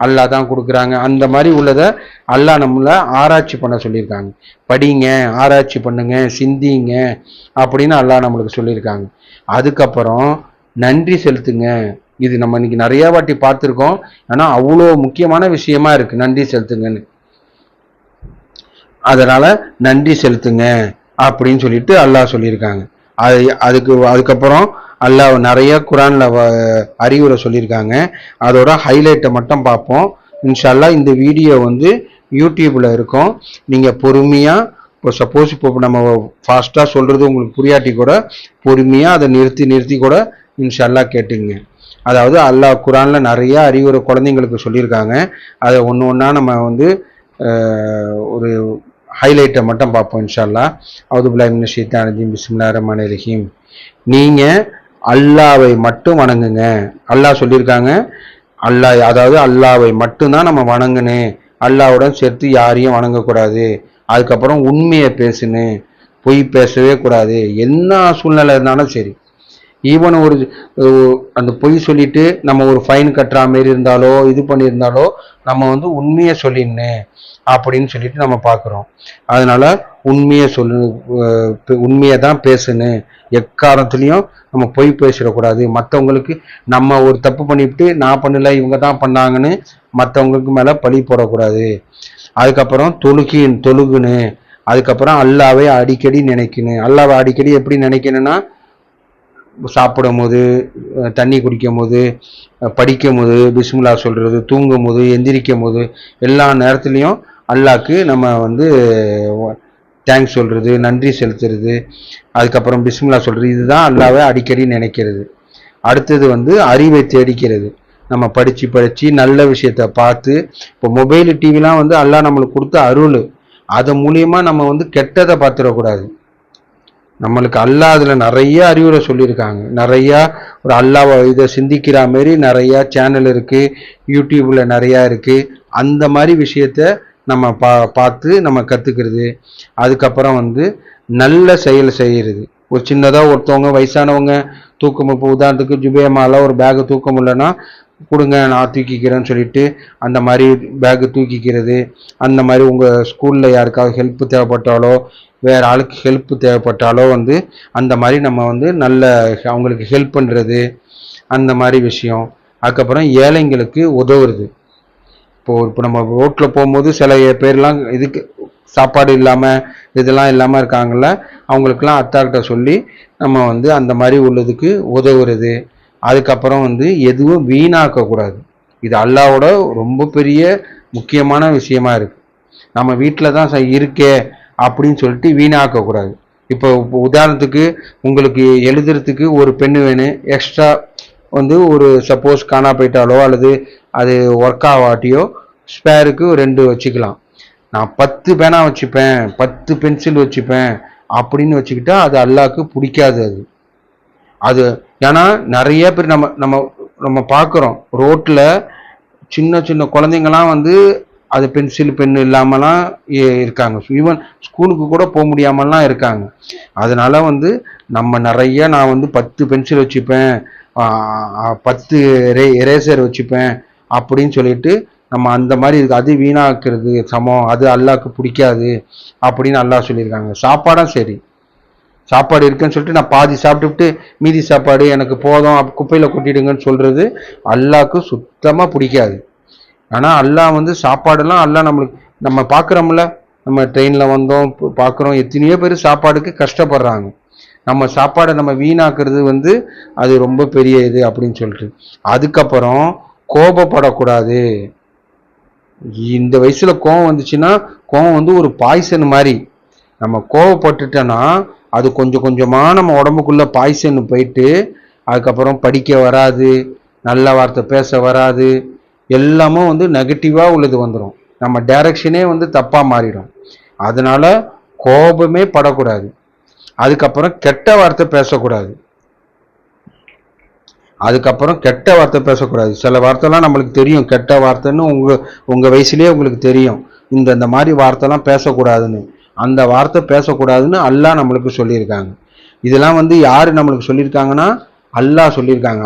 அல்லாஹ் தான் கொடுக்குறாங்க. அந்த மாதிரி உள்ளதை அல்லாஹ் நம்மள ஆராய்ச்சி பண்ண சொல்லியிருக்காங்க. படிங்க, ஆராய்ச்சி பண்ணுங்க, சிந்திங்க அப்படின்னு அல்லாஹ் நம்மளுக்கு சொல்லியிருக்காங்க. அதுக்கப்புறம் நன்றி செலுத்துங்க. இது நம்ம இன்னைக்கு நிறைய வாட்டி பார்த்துருக்கோம். ஆனா அவ்வளோ முக்கியமான விஷயமா இருக்கு நன்றி செலுத்துங்கன்னு. அதனால நன்றி செலுத்துங்க அப்படின்னு சொல்லிட்டு அல்லாஹ் சொல்லியிருக்காங்க. அதுக்கப்புறம் அல்லாஹ் நிறைய குரான்ல அறிவுரை சொல்லியிருக்காங்க. அதோட ஹைலைட்டை மட்டும் பார்ப்போம் இன்ஷால்லா. இந்த வீடியோ வந்து யூடியூப்ல இருக்கும். நீங்க பொறுமையா, இப்போ சப்போஸ் இப்போ நம்ம ஃபாஸ்டா சொல்றது உங்களுக்கு புரியாட்டி கூட பொறுமையா அதை நிறுத்தி நிறுத்தி கூட இன்ஷால்லா கேட்டுங்க. அதாவது அல்லாஹ் குரான்ல நிறைய அறிவுரை குழந்தைங்களுக்கு சொல்லியிருக்காங்க. அதை ஒன்று ஒன்றா நம்ம வந்து ஒரு ஹைலைட்டை மட்டும் பார்ப்போம் இன்ஷால்லா. அவுது பில்லாஹி மினஷ் ஷைத்தானிர் ரஜீம். பிஸ்மில்லாஹிர் ரஹ்மானிர் ரஹீம். நீங்க அல்லாவை மட்டும் வணங்குங்க. அல்லாஹ் சொல்லியிருக்காங்க. அல்லாஹ் அதாவது அல்லாவை மட்டும்தான் நம்ம வணங்கணும். அல்லாவுடன் சேர்த்து யாரையும் வணங்கக்கூடாது. அதுக்கப்புறம் உண்மையை பேசணும், பொய் பேசவே கூடாது. என்ன சூழ்நிலை இருந்தாலும் சரி, ஈவன் ஒரு அந்த பொய் சொல்லிட்டு நம்ம ஒரு ஃபைன் கட்டுற மாரி இருந்தாலோ இது பண்ணியிருந்தாலோ நம்ம வந்து உண்மையை சொல்லிடணும் அப்படின்னு சொல்லிட்டு நம்ம பார்க்குறோம். அதனால உண்மையை உண்மையை தான் பேசணும். எக்காரணத்துலேயும் நம்ம பொய் பேசிடக்கூடாது. மற்றவங்களுக்கு நம்ம ஒரு தப்பு பண்ணிவிட்டு நான் பண்ணல இவங்க தான் பண்ணாங்கன்னு மற்றவங்களுக்கு மேலே பழி போடக்கூடாது. அதுக்கப்புறம் தொழுகுன்னு. அதுக்கப்புறம் அல்லாவை அடிக்கடி நினைக்கணும். அல்லாவை அடிக்கடி எப்படி நினைக்கணும்னா, சாப்பிடும் போது, தண்ணி குடிக்கும் போது, படிக்கும் போது பிஸ்மில்லா சொல்றது, தூங்கும் போது, எந்திரிக்கும் போது, எல்லா நேரத்துலையும் அல்லாஹ்க்கு நம்ம வந்து தேங்க்ஸ் சொல்றது, நன்றி செலுத்துறது, அதுக்கப்புறம் பிஸ்மில்லா சொல்றது. இதுதான் அல்லாவை அடிக்கடி நினைக்கிறது. அடுத்தது வந்து அறிவை தேடிக்கிறது. நம்ம படிச்சு நல்ல விஷயத்த பார்த்து, இப்போ மொபைல் டிவிலாம் வந்து அல்லாஹ் நம்மளுக்கு கொடுத்த அருள். அது மூலியமா நம்ம வந்து கெட்டதை பார்த்துடக்கூடாது. நம்மளுக்கு அல்லாஹ் அதுல நிறைய அறிவுரை சொல்லியிருக்காங்க. நிறைய ஒரு அல்லாஹ் இதை சிந்திக்கிற மாதிரி நிறைய சேனல் இருக்கு, யூடியூப்ல நிறைய இருக்கு. அந்த மாதிரி விஷயத்த நம்ம பார்த்து நம்ம கத்துக்கிறது. அதுக்கப்புறம் வந்து நல்ல செயல் செய்யறது. ஒரு சின்னதா ஒருத்தவங்க வயசானவங்க தூக்கம், இப்போ உதாரணத்துக்கு ஜுபேமால ஒரு பேகு தூக்க முடியலன்னா கொடுங்க நான் தூக்கிக்கிறேன்னு சொல்லிட்டு அந்த மாதிரி பேகு தூக்கிக்கிறது. அந்த மாதிரி உங்கள் ஸ்கூலில் யாருக்காவது ஹெல்ப் தேவைப்பட்டாலோ வேற ஆளுக்கு ஹெல்ப் தேவைப்பட்டாலோ வந்து அந்த மாதிரி நம்ம வந்து நல்ல அவங்களுக்கு ஹெல்ப் பண்ணுறது, அந்த மாதிரி விஷயம். அதுக்கப்புறம் ஏழைங்களுக்கு உதவுறது. இப்போ நம்ம ரோட்டில் போகும்போது சில பேர்லாம் இதுக்கு சாப்பாடு இல்லாமல் இதெல்லாம் இல்லாமல் இருக்காங்கல்ல, அவங்களுக்கெல்லாம் அத்தாக்கிட்ட சொல்லி நம்ம வந்து அந்த மாதிரி உள்ளதுக்கு உதவுறது. அதுக்கப்புறம் வந்து எதுவும் வீணாக்கக்கூடாது. இது அல்லாவோட ரொம்ப பெரிய முக்கியமான விஷயமா இருக்கு. நம்ம வீட்டில் தான் இருக்கே அப்படின்னு சொல்லிட்டு வீணாக்கக்கூடாது. இப்போ உதாரணத்துக்கு உங்களுக்கு எழுதுறதுக்கு ஒரு பெண்ணு வேணும், எக்ஸ்ட்ரா வந்து ஒரு சப்போஸ் காணா போயிட்டாலோ அல்லது அது ஒர்க் ஆகாட்டியோ ஸ்பேருக்கு 2 வச்சுக்கலாம். நான் 10 பேனா வச்சுப்பேன், 10 பென்சில் வச்சுப்பேன் அப்படின்னு வச்சுக்கிட்டா அது அல்லாஹ்க்கு பிடிக்காது. அது ஏன்னா நிறைய பேர் நம்ம நம்ம நம்ம பார்க்குறோம் ரோட்டில் சின்ன சின்ன குழந்தைங்கலாம் வந்து அது பென்சில் பென்னு இல்லாமலாம் இருக்காங்க. ஈவன் ஸ்கூலுக்கு கூட போக முடியாமலாம் இருக்காங்க. அதனால வந்து நம்ம நிறைய நான் வந்து 10 பென்சில் வச்சுப்பேன், 10 எரேசர் வச்சுப்பேன் அப்படின்னு சொல்லிட்டு நம்ம அந்த மாதிரி இருக்கு. அது வீணாக்குறது சமம், அது அல்லாஹ்க்கு பிடிக்காது அப்படின்னு அல்லாஹ் சொல்லியிருக்காங்க. சாப்பாடும் சரி, சாப்பாடு இருக்குன்னு சொல்லிட்டு நான் பாதி சாப்பிட்டுவிட்டு மீதி சாப்பாடு எனக்கு போதும் குப்பையில் கொட்டிடுங்கன்னு சொல்றது அல்லாஹ்க்கு சுத்தமாக பிடிக்காது. ஆனால் அல்லாஹ் வந்து சாப்பாடெல்லாம் அல்லாஹ் நம்மளுக்கு நம்ம பார்க்குறோம்ல, நம்ம ட்ரெயினில் வந்தோம் பார்க்குறோம் எத்தனையோ பேர் சாப்பாடுக்கு கஷ்டப்படுறாங்க. நம்ம சாப்பாடை நம்ம வீணாக்குறது வந்து அது ரொம்ப பெரிய இது அப்படின்னு சொல்லிட்டு. அதுக்கப்புறம் கோபப்படக்கூடாது. இந்த வயசுல கோபம் வந்துச்சுன்னா கோபம் வந்து ஒரு பாய்சன் மாதிரி. நம்ம கோபப்பட்டுட்டோன்னா அது கொஞ்சம் கொஞ்சமா நம்ம உடம்புக்குள்ள பாய்சன் போயிட்டு அதுக்கப்புறம் படிக்க வராது, நல்ல வார்த்தை பேச வராது, எல்லாமும் வந்து நெகட்டிவா உள்ளது வந்துடும். நம்ம டைரக்ஷனே வந்து தப்பா மாறிடும். அதனால கோபமே படக்கூடாது. அதுக்கப்புறம் கெட்ட வார்த்தை பேசக்கூடாது. சில வார்த்தைலாம் நம்மளுக்கு தெரியும், கெட்ட வார்த்தைன்னு உங்க வயசுலயே உங்களுக்கு தெரியும், இந்த மாதிரி வார்த்தைலாம் பேசக்கூடாதுன்னு. அந்த வார்த்தை பேசக்கூடாதுன்னு அல்லாஹ் நம்மளுக்கு சொல்லியிருக்காங்க. இதெல்லாம் யாரு நம்மளுக்கு சொல்லியிருக்காங்கன்னா அல்லாஹ் சொல்லியிருக்காங்க.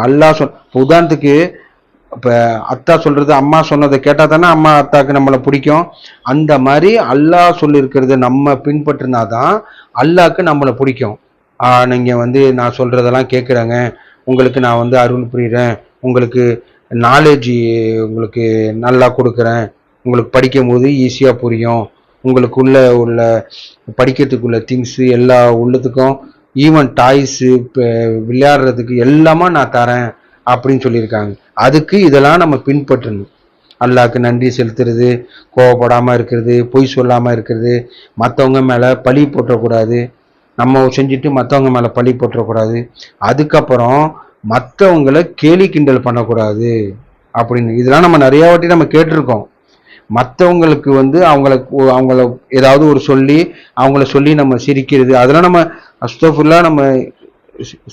உதாரணத்துக்கு இப்ப அத்தா சொல்றது அம்மா சொன்னதை கேட்டா தானே அம்மா அத்தாக்கு நம்மளை பிடிக்கும். அந்த மாதிரி அல்லாஹ் சொல்லியிருக்கிறத நம்ம பின்பற்றினாதான் அல்லாஹ்க்கு நம்மளை பிடிக்கும். நீங்க நான் சொல்றதெல்லாம் கேட்குறேங்க, உங்களுக்கு நான் அருள் புரிகிறேன், உங்களுக்கு நாலேஜ் உங்களுக்கு நல்லா கொடுக்குறேன், உங்களுக்கு படிக்கும் போது ஈஸியாக புரியும், உள்ள படிக்கிறதுக்குள்ள திங்ஸு எல்லா உள்ளத்துக்கும் ஈவன் டாய்ஸு விளையாடுறதுக்கு எல்லாமே நான் தரேன் அப்படின்னு சொல்லியிருக்காங்க. அதுக்கு இதெல்லாம் நம்ம பின்பற்றணும். அல்லாஹ்க்கு நன்றி செலுத்துறது, கோவப்படாமல் இருக்கிறது, பொய் சொல்லாமல் இருக்கிறது, மற்றவங்க மேலே பழி போட்டக்கூடாது, நம்ம செஞ்சுட்டு மற்றவங்க மேலே பழி போட்டக்கூடாது, அதுக்கப்புறம் மற்றவங்களை கேலி கிண்டல் பண்ணக்கூடாது அப்படின்னு. இதெல்லாம் நம்ம நிறைய வாட்டி நம்ம கேட்டிருக்கோம். மற்றவங்களுக்கு அவங்கள ஏதாவது ஒரு அவங்கள சொல்லி நம்ம சிரிக்கிறது, அதெல்லாம் நம்ம அஸ்தஃபிருல்லாஹ் நம்ம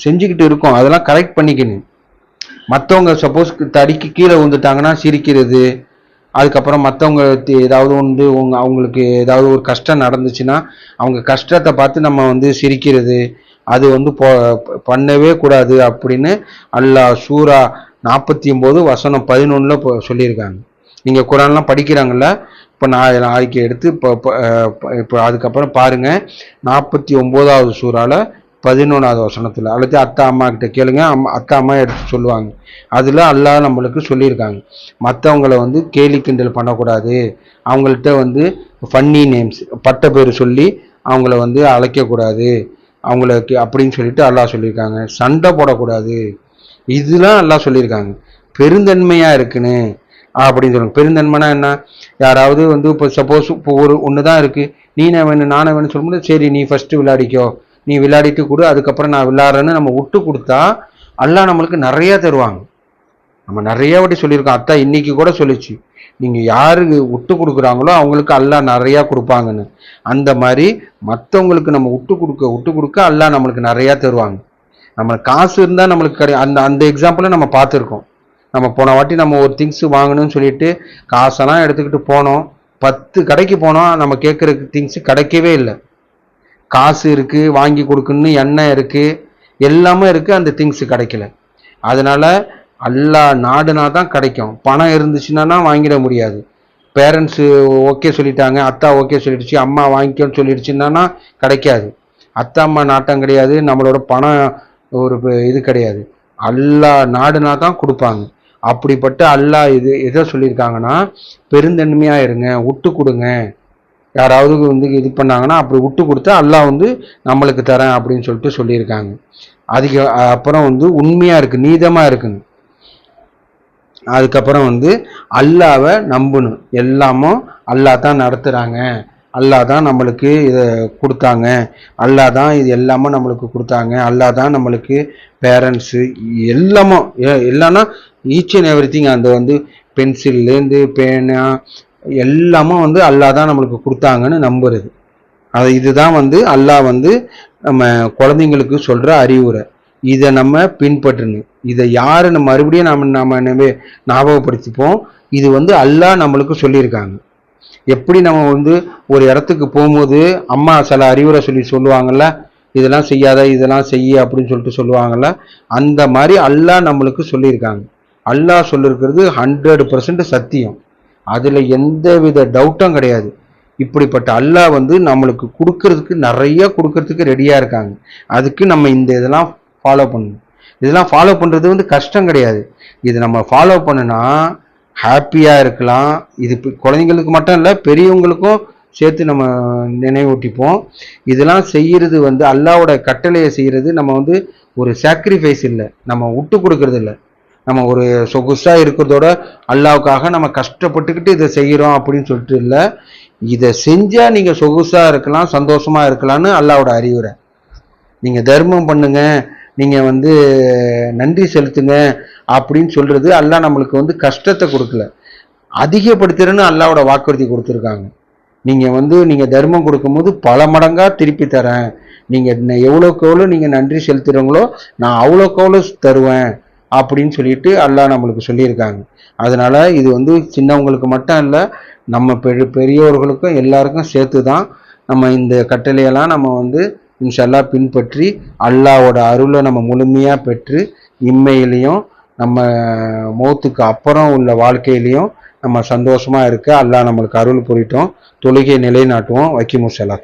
செஞ்சுக்கிட்டு இருக்கோம். அதெல்லாம் கரெக்ட் பண்ணிக்கணும். மற்றவங்க சப்போஸ் தடிக்கு கீழே விழுந்துட்டாங்கன்னா சிரிக்கிறது, அதுக்கப்புறம் மற்றவங்க ஏதாவது அவங்களுக்கு ஏதாவது ஒரு கஷ்டம் நடந்துச்சுன்னா அவங்க கஷ்டத்தை பார்த்து நம்ம சிரிக்கிறது, அது பண்ணவே கூடாது அப்படின்னு அல்லாஹ் சூரா 49 சொல்லியிருக்காங்க. நீங்கள் குரான்லாம் படிக்கிறாங்கல்ல, இப்போ நான் நாளைக்கு எடுத்து இப்போ அதுக்கப்புறம் பாருங்க 49வது சூறால 11வது வசனத்தில், அல்லது அத்தா அம்மா கிட்ட கேளுங்க, அத்தா அம்மா எடுத்து சொல்லுவாங்க. அதில் அல்லாஹ் நம்மளுக்கு சொல்லியிருக்காங்க, மற்றவங்களை கேலி கிண்டல் பண்ணக்கூடாது, அவங்கள்ட்ட ஃபன்னி நேம்ஸ் பட்ட பேர் சொல்லி அவங்கள அழைக்கக்கூடாது, அவங்களுக்கு அப்படின்னு சொல்லிட்டு அல்லாஹ் சொல்லியிருக்காங்க. சண்டை போடக்கூடாது, இதெல்லாம் அல்லாஹ் சொல்லியிருக்காங்க. பெருந்தன்மையாக இருக்குன்னு அப்படின்னு சொல்லுங்க. பெருந்தன்மைனா என்ன? யாராவது இப்போ சப்போஸ் இப்போ ஒன்று தான் இருக்குது, நீனே வேணும் நானே வேணும்னு சொல்லும்போது, சரி நீ ஃபஸ்ட்டு விளையாடிக்கோ, நீ விளையாடிட்டு கொடு, அதுக்கப்புறம் நான் விளையாடுறேன்னு நம்ம விட்டு கொடுத்தா அல்லாஹ் நம்மளுக்கு நிறைய தருவாங்க. நம்ம நிறைய வாட்டி சொல்லியிருக்கோம், அத்தா இன்னைக்கு கூட சொல்லிச்சு, நீங்கள் யாருக்கு விட்டு கொடுக்குறாங்களோ அவங்களுக்கு அல்லாஹ் நிறையா கொடுப்பாங்கன்னு. அந்த மாதிரி மற்றவங்களுக்கு நம்ம விட்டு கொடுக்க அல்லாஹ் நம்மளுக்கு நிறையா தருவாங்க. நம்மளுக்கு காசு இருந்தால் நம்மளுக்கு அந்த எக்ஸாம்பிளை நம்ம பார்த்துருக்கோம். நம்ம போன வாட்டி நம்ம ஒரு திங்ஸ் வாங்கணும்னு சொல்லிட்டு காசெல்லாம் எடுத்துக்கிட்டு போனோம், 10 கடைக்கு போனோம், நம்ம கேட்குற திங்ஸ் கிடைக்கவே இல்லை. காசு இருக்குது, வாங்கி கொடுக்கணும்னு எண்ணெய் இருக்குது, எல்லாமே இருக்குது, அந்த திங்ஸ் கிடைக்கல. அதனால அல்லாஹ் நாடுனா தான் கிடைக்கும். பணம் இருந்துச்சுன்னா வாங்கிட முடியாது. பேரண்ட்ஸு ஓகே சொல்லிட்டாங்க, அத்தா ஓகே சொல்லிடுச்சு, அம்மா வாங்கிக்கோன்னு சொல்லிடுச்சுன்னா கிடைக்காது. அத்தா அம்மா நாட்டம் கிடையாது, நம்மளோட பணம் ஒரு இது கிடையாது. அல்லாஹ் நாடுனா தான் கொடுப்பாங்க. அப்படிப்பட்ட அல்லாஹ் எதை சொல்லியிருக்காங்கன்னா, பெருந்தன்மையாக இருங்க, விட்டு கொடுங்க. யாராவது இது பண்ணாங்கன்னா அப்படி விட்டு கொடுத்தா அல்லாஹ் நம்மளுக்கு தரேன் அப்படின்னு சொல்லிட்டு சொல்லியிருக்காங்க. அதுக்கு அப்புறம் உண்மையாக இருக்குது, நீதமாக இருக்குன்னு. அதுக்கப்புறம் அல்லாவை நம்பணும். எல்லாமும் அல்லாஹ் தான் நடத்துகிறாங்க, அல்லாஹ் தான் நம்மளுக்கு இதை கொடுத்தாங்க, அல்லாஹ் தான் இது எல்லாமே நம்மளுக்கு கொடுத்தாங்க, அல்லாஹ் தான் நம்மளுக்கு பேரண்ட்ஸு எல்லாமும் எல்லாம்னா ஈச் அண்ட் எவ்ரி திங். அந்த பென்சில்லேருந்து பேனா எல்லாமும் அல்லாஹ் தான் நம்மளுக்கு கொடுத்தாங்கன்னு நம்புறது. இதுதான் அல்லாஹ் நம்ம குழந்தைங்களுக்கு சொல்கிற அறிவுரை. இதை நம்ம பின்பற்றணும். இதை யாருன்னு மறுபடியும் நம்ம ஞாபகப்படுத்திப்போம். இது அல்லாஹ் நம்மளுக்கு சொல்லியிருக்காங்க. எப்படி நம்ம ஒரு இடத்துக்கு போகும்போது அம்மா சில அறிவுரை சொல்லுவாங்கல்ல, இதெல்லாம் செய்யாத இதெல்லாம் செய்ய அப்படின்னு சொல்லிட்டு சொல்லுவாங்கல்ல, அந்த மாதிரி அல்லாஹ் நம்மளுக்கு சொல்லியிருக்காங்க. அல்லாஹ் சொல்லியிருக்கிறது 100% சத்தியம், அதில் எந்த வித டவுட்டும் கிடையாது. இப்படிப்பட்ட அல்லாஹ் நம்மளுக்கு நிறைய கொடுக்கறதுக்கு ரெடியாக இருக்காங்க. அதுக்கு நம்ம இதெல்லாம் ஃபாலோ பண்ணணும். இதெல்லாம் ஃபாலோ பண்ணுறது கஷ்டம் கிடையாது. இது நம்ம ஃபாலோ பண்ணுனா ஹாப்பியாக இருக்கலாம். இது குழந்தைங்களுக்கு மட்டும் இல்லை, பெரியவங்களுக்கும் சேர்த்து நம்ம நினைவூட்டிப்போம். இதெல்லாம் செய்கிறது அல்லாவோட கட்டளையை செய்கிறது நம்ம ஒரு சாக்ரிஃபைஸ் இல்லை, நம்ம விட்டு கொடுக்கறது இல்லை. நம்ம ஒரு சொகுசாக இருக்கிறதோட அல்லாவுக்காக நம்ம கஷ்டப்பட்டுக்கிட்டு இதை செய்கிறோம் அப்படின்னு சொல்லிட்டு இல்லை. இதை செஞ்சால் நீங்கள் சொகுசாக இருக்கலாம், சந்தோஷமாக இருக்கலாம்னு அல்லாவோட அறிவுரை. நீங்கள் தர்மம் பண்ணுங்க, நீங்கள் நன்றி செலுத்துங்க அப்படின்னு சொல்கிறது அல்லாஹ் நம்மளுக்கு கஷ்டத்தை கொடுக்கல, அதிகப்படுத்துறன்னு அல்லாவோட வாக்குறுதி கொடுத்துருக்காங்க. நீங்க தர்மம் கொடுக்கும்போது பல மடங்கா திருப்பி தரேன். நீங்க எவ்வளோக்கு எவ்வளோ நீங்க நன்றி செலுத்துறீங்களோ நான் அவ்வளோக்கு எவ்வளோ தருவேன் அப்படின்னு சொல்லிட்டு அல்லாஹ் நம்மளுக்கு சொல்லியிருக்காங்க. அதனால இது சின்னவங்களுக்கு மட்டும் இல்லை, நம்ம பெரியவர்களுக்கும் எல்லாருக்கும் சேர்த்து தான் நம்ம இந்த கட்டளையெல்லாம் நம்ம இன்ஷா பின்பற்றி அல்லாஹ்வோட அருளை நம்ம முழுமையா பெற்று இம்மையிலையும் நம்ம மௌத்துக்கு அப்புறம் உள்ள வாழ்க்கையிலையும் நம்ம சந்தோஷமா இருக்க அல்லாஹ் நம்மளுக்கு அருள் புரிட்டோம். தொழுகை நிலைநாட்டுவோம். வக்கீமுஸ்ஸலாம்.